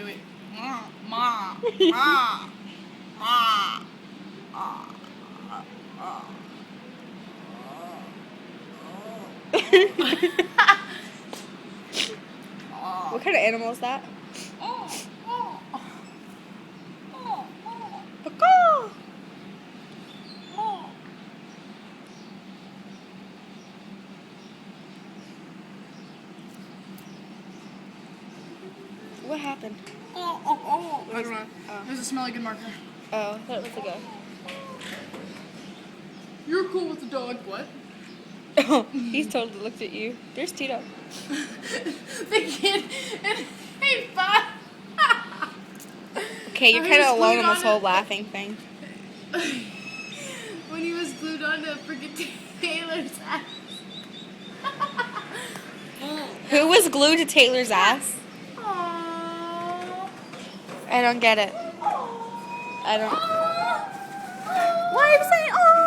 wait. Ma. Ma. Ma. Ma. What kind of animal is that? Caw. What happened? I don't know. Oh. There's a smelly good marker. Oh, I thought it was like a... You're cool with the dog. What? Oh, he's totally looked at you. There's Tito. The kid and hey, Bob. Okay, you're He kind was of alone glued in this on whole it. laughing thing. When he was glued onto freaking Taylor's ass. Who was glued to Taylor's ass? Aww. I don't get it. I don't... Why are you saying, oh?